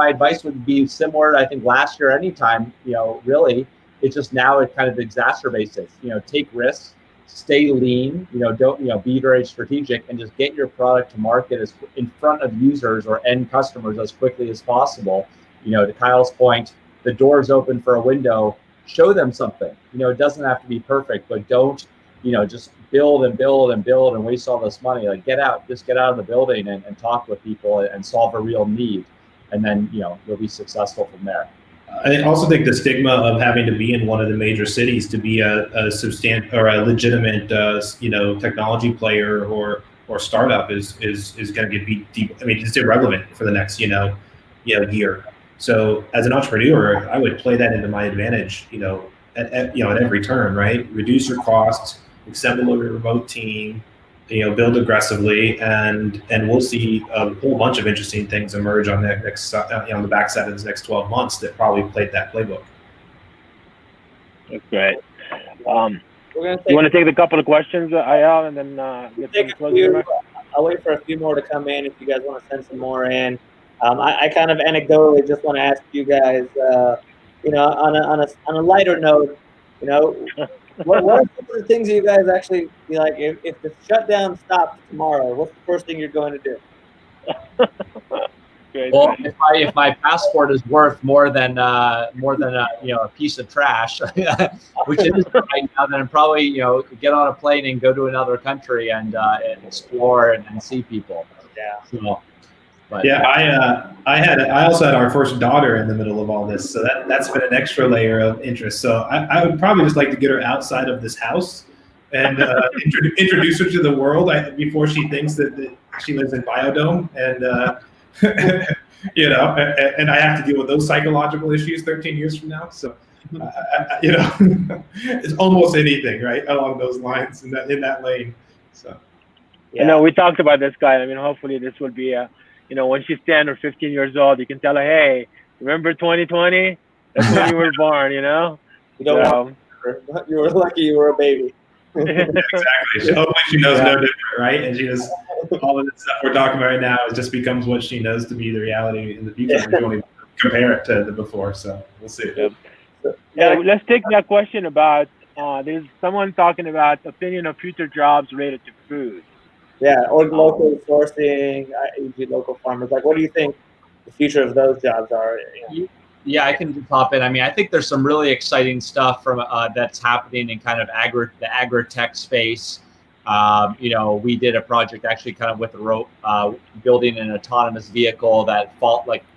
advice would be similar. I think last year, anytime, you know, really, it's just now it kind of exacerbates it. You know, take risks, stay lean. You know, don't, you know, be very strategic, and just get your product to market as in front of users or end customers as quickly as possible. You know, to Kyle's point, the door is open for a window. Show them something. You know, it doesn't have to be perfect, but don't, you know, just build and build and build and waste all this money. Like, just get out of the building and talk with people and solve a real need. And then, you know, you'll be successful from there. I also think the stigma of having to be in one of the major cities to be a substantial or a legitimate, you know, technology player or startup is going to get beat deep. I mean, it's irrelevant for the next, year. So as an entrepreneur, I would play that into my advantage, at every turn, right? Reduce your costs, assemble a remote team, build aggressively, and we'll see a whole bunch of interesting things emerge on the next, on the backside of this next 12 months that probably played that playbook. That's great. You want to take a couple of questions, Ayal, and then get some closing remarks? I'll wait for a few more to come in if you guys want to send some more in. I kind of anecdotally just want to ask you guys, on a lighter note, what are some of the things that you guys actually be like? If the shutdown stops tomorrow, what's the first thing you're going to do? Well, if my passport is worth more than a piece of trash, which it is right now, then I'm probably get on a plane and go to another country and explore and see people. Yeah. So, I also had our first daughter in the middle of all this, so that's been an extra layer of interest. So I would probably just like to get her outside of this house and introduce her to the world before she thinks that she lives in Biodome, and and I have to deal with those psychological issues 13 years from now. So it's almost anything right along those lines in that lane. So we talked about this guy. I mean, hopefully this will be when she's 10 or 15 years old, you can tell her, hey, remember 2020? That's when you were born, You were lucky you were a baby. Exactly. Hopefully she knows no different, right? And she just, all of the stuff we're talking about right now, it just becomes what she knows to be the reality in the future. We don't even compare it to the before, so we'll see. Let's take that question about, there's someone talking about opinion of future jobs related to food. Yeah, or local sourcing, local farmers. Like, what do you think the future of those jobs are? Yeah, I can pop in. I mean, I think there's some really exciting stuff from that's happening in kind of the agri-tech space. We did a project actually kind of with a rope, building an autonomous vehicle that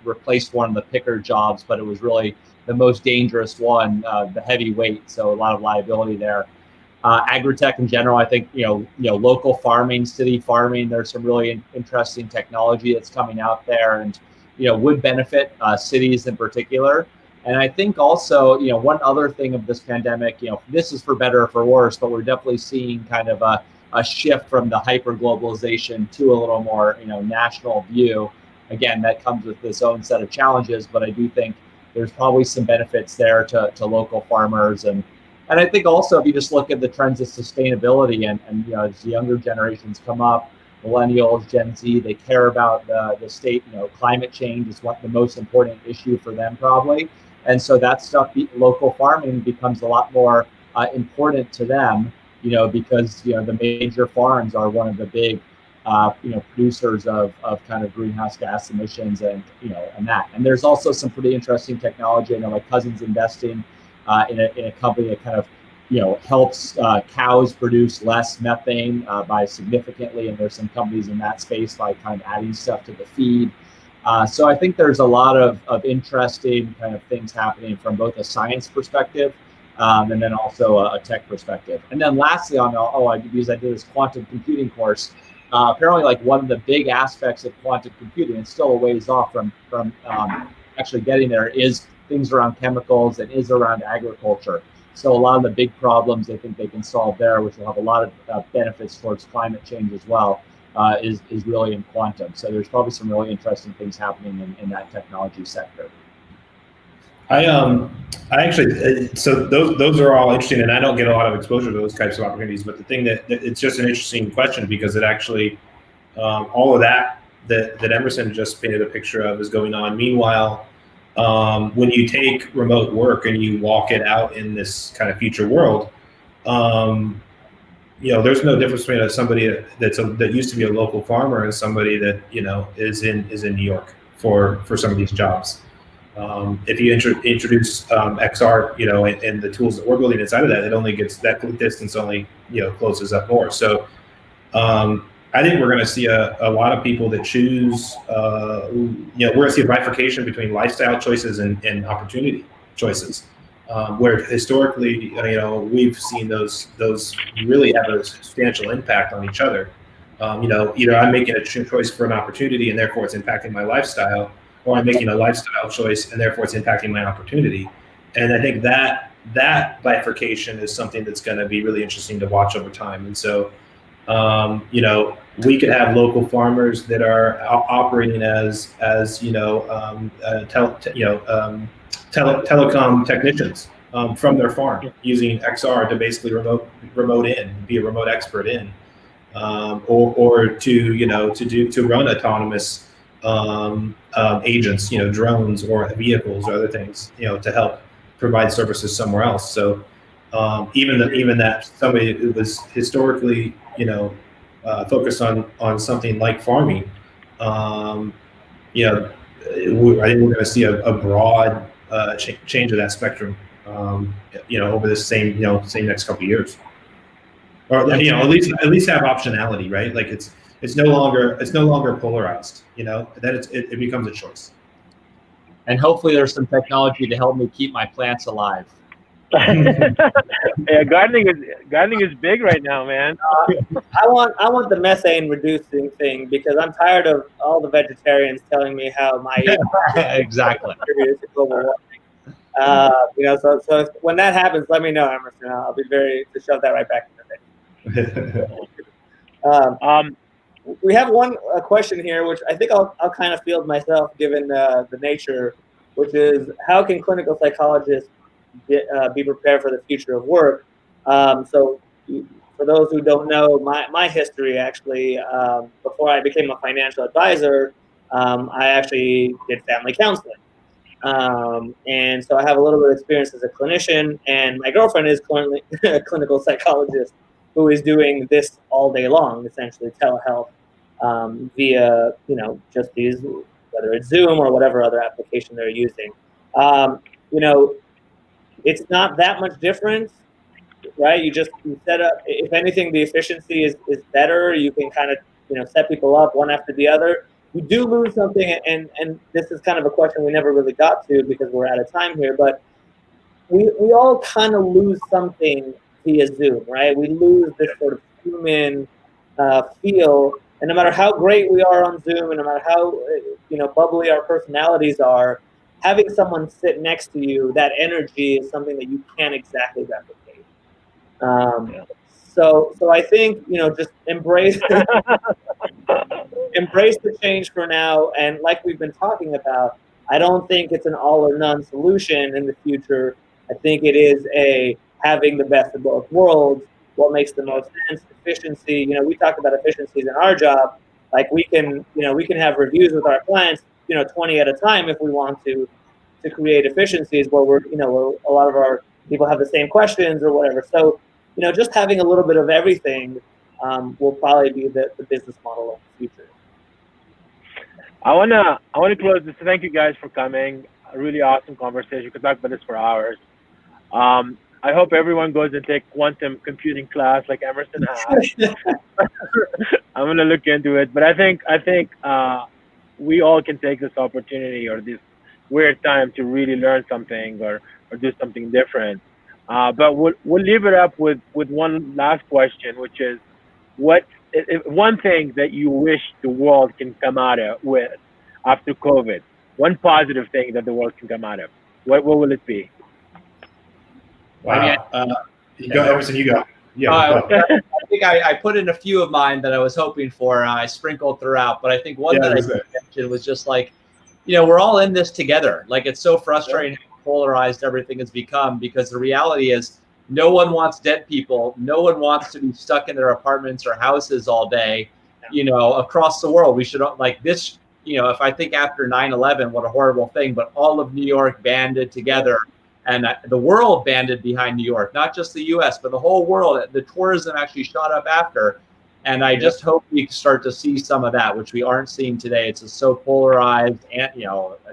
replaced one of the picker jobs, but it was really the most dangerous one, the heavy weight, so a lot of liability there. Agri-tech in general, I think, local farming, city farming, there's some really interesting technology that's coming out there and, would benefit cities in particular. And I think also, one other thing of this pandemic, this is for better or for worse, but we're definitely seeing kind of a shift from the hyper-globalization to a little more, national view. Again, that comes with its own set of challenges, but I do think there's probably some benefits there to local farmers. And I think also if you just look at the trends of sustainability and as younger generations come up, millennials, Gen Z, they care about the state, climate change is the most important issue for them probably. And so that stuff, local farming becomes a lot more important to them, because, the major farms are one of the big, producers of kind of greenhouse gas emissions and that. And there's also some pretty interesting technology. I know my cousin's investing in a company that kind of helps cows produce less methane by significantly, and there's some companies in that space like kind of adding stuff to the feed. So I think there's a lot of interesting kind of things happening from both a science perspective and then also a tech perspective. And then lastly, because I did this quantum computing course, apparently like one of the big aspects of quantum computing, it's still a ways off from actually getting there, is things around chemicals and is around agriculture. So a lot of the big problems they think they can solve there, which will have a lot of benefits towards climate change as well, is really in quantum. So there's probably some really interesting things happening in that technology sector. I actually, so those are all interesting, and I don't get a lot of exposure to those types of opportunities. But the thing that it's just an interesting question, because it actually, all of that Emerson just painted a picture of is going on. Meanwhile, when you take remote work and you walk it out in this kind of future world, there's no difference between somebody that used to be a local farmer and somebody that is in New York for some of these jobs. If you introduce XR, and the tools that we're building inside of that, it only gets that distance only closes up more. So I think we're going to see a lot of people that choose. We're going to see a bifurcation between lifestyle choices and opportunity choices, where historically, we've seen those really have a substantial impact on each other. Either I'm making a choice for an opportunity and therefore it's impacting my lifestyle, or I'm making a lifestyle choice and therefore it's impacting my opportunity. And I think that bifurcation is something that's going to be really interesting to watch over time. And so, we could have local farmers that are operating as telecom technicians from their farm, using XR to basically remote in, be a remote expert in, or to run autonomous agents, drones or vehicles or other things, to help provide services somewhere else. So even that somebody who was historically, focused on something like farming, I think we're going to see a broad change of that spectrum, over the same next couple of years, or at least have optionality, right? Like it's no longer polarized, that it becomes a choice. And hopefully there's some technology to help me keep my plants alive. Yeah, gardening is big right now, man. I want the methane reducing thing, because I'm tired of all the vegetarians telling me how my exactly contributes to global warming. So when that happens, let me know, Emerson. I'll be to shove that right back in the thing. We have a question here, which I think I'll kind of field myself, given the nature, which is, how can clinical psychologists be prepared for the future of work? So for those who don't know, my history, actually, before I became a financial advisor, I actually did family counseling. And so I have a little bit of experience as a clinician, and my girlfriend is currently a clinical psychologist who is doing this all day long, essentially telehealth, via, just these, whether it's Zoom or whatever other application they're using. It's not that much different, right? You set up, if anything, the efficiency is better. You can kind of, set people up one after the other. You do lose something, and this is kind of a question we never really got to because we're out of time here, but we all kind of lose something via Zoom, right? We lose this sort of human feel, and no matter how great we are on Zoom, and no matter how bubbly our personalities are, having someone sit next to you, that energy is something that you can't exactly replicate. So I think, just embrace the change for now. And like we've been talking about, I don't think it's an all or none solution in the future. I think it is having the best of both worlds. What makes the most sense? Efficiency. We talked about efficiencies in our job. Like we can have reviews with our clients, 20 at a time if we want to create efficiencies where where a lot of our people have the same questions or whatever. So, just having a little bit of everything will probably be the business model of the future. I wanna close this. Thank you guys for coming. A really awesome conversation. We could talk about this for hours. I hope everyone goes and take quantum computing class like Emerson has. I'm gonna look into it, but I think we all can take this opportunity or this weird time to really learn something or do something different. But we'll leave it up with one last question, which is, what one thing that you wish the world can come out of with after COVID? One positive thing that the world can come out of. What will it be? Wow. You go, Emerson. You go. Yeah. I think I put in a few of mine that I was hoping for. I sprinkled throughout, but I think one that I mentioned was just like, we're all in this together. Like, it's so frustrating how polarized everything has become, because the reality is no one wants dead people. No one wants to be stuck in their apartments or houses all day, across the world. We should, like this, if I think after 9/11, what a horrible thing, but all of New York banded together. And the world banded behind New York, not just the U.S., but the whole world. The tourism actually shot up after. And I just hope we start to see some of that, which we aren't seeing today. It's just so polarized and,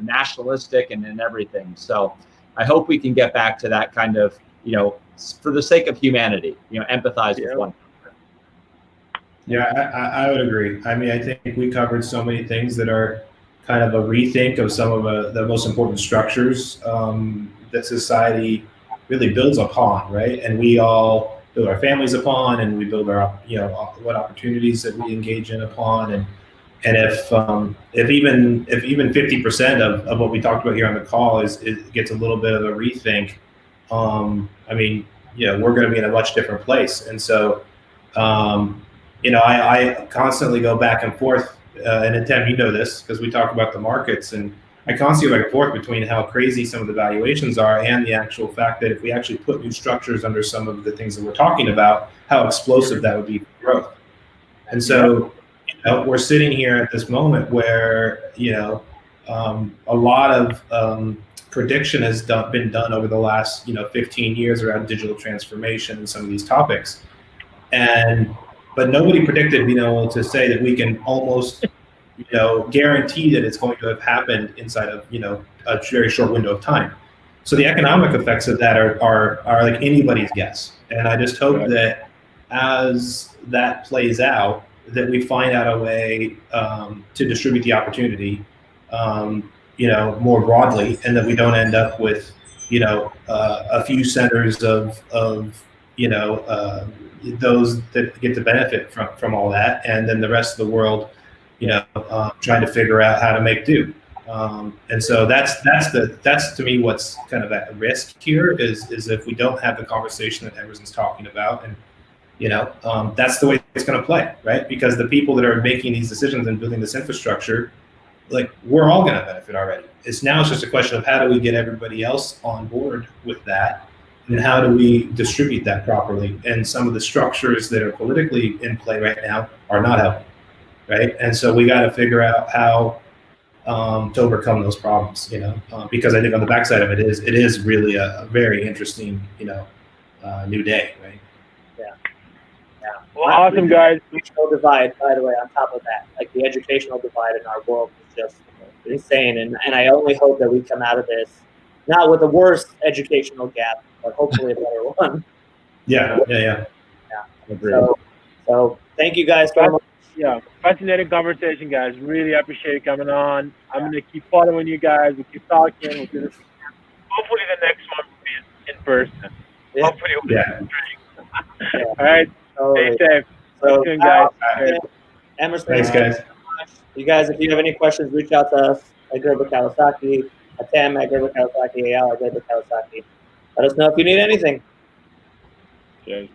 nationalistic and everything. So I hope we can get back to that kind of, for the sake of humanity, empathize with one another. Yeah, I would agree. I mean, I think we covered so many things that are kind of a rethink of some of the most important structures that society really builds upon, right? And we all build our families upon, and we build our, what opportunities that we engage in upon. And if even 50% of what we talked about here on the call gets a little bit of a rethink, I mean, we're going to be in a much different place. And so, I constantly go back and forth, and Hatem, you know this, because we talk about the markets, and I constantly go back and forth between how crazy some of the valuations are and the actual fact that if we actually put new structures under some of the things that we're talking about, how explosive that would be for growth. And so, we're sitting here at this moment where, a lot of prediction has been done over the last, 15 years around digital transformation and some of these topics. But nobody predicted being able to say that we can almost, guarantee that it's going to have happened inside of, a very short window of time. So the economic effects of that are like anybody's guess. And I just hope that as that plays out, that we find out a way to distribute the opportunity, more broadly, and that we don't end up with, a few centers of those that get the benefit from all that, and then the rest of the world, trying to figure out how to make do. And so that's to me what's kind of at risk here is if we don't have the conversation that Emerson's talking about, and that's the way it's going to play, right? Because the people that are making these decisions and building this infrastructure, like, we're all going to benefit already. It's just a question of how do we get everybody else on board with that, and how do we distribute that properly? And some of the structures that are politically in play right now are not helping, right? And so we got to figure out how to overcome those problems, because I think on the backside of it is really a very interesting, new day, right? Yeah. Well, awesome, guys. Educational divide, by the way, on top of that, like the educational divide in our world is just insane. And I only hope that we come out of this not with the worst educational gap, but hopefully a better one. Yeah. So thank you guys very much. Yeah, fascinating conversation, guys. Really appreciate you coming on. I'm going to keep following you guys. We'll keep talking. Hopefully the next one will be in person. Yeah. Hopefully we'll be in drink. All right. Stay safe. So, soon, guys. Emerson, thanks, guys. You guys, if you have any questions, reach out to us at Gerber Kawasaki, Hatem at Gerber Kawasaki, Ayal at Gerber Kawasaki. Let us know if you need anything. Cheers.